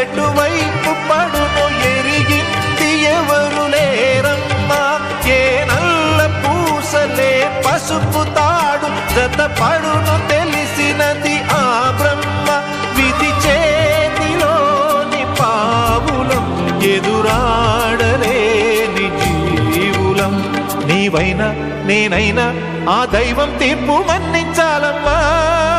ఎటువైపు పడును ఎరిగింది ఎవరు లేరమ్మా. ఏ నల్ల పూసలే పసుపు తాడు జత పడును తెలిసినది ఆ బ్రహ్మ. విధి చేతిలోని పావులం ఎదురాడలేని జీవులం. నీవైనా నేనైనా ఆ దైవం తీర్పు మన్నించాలమ్మా.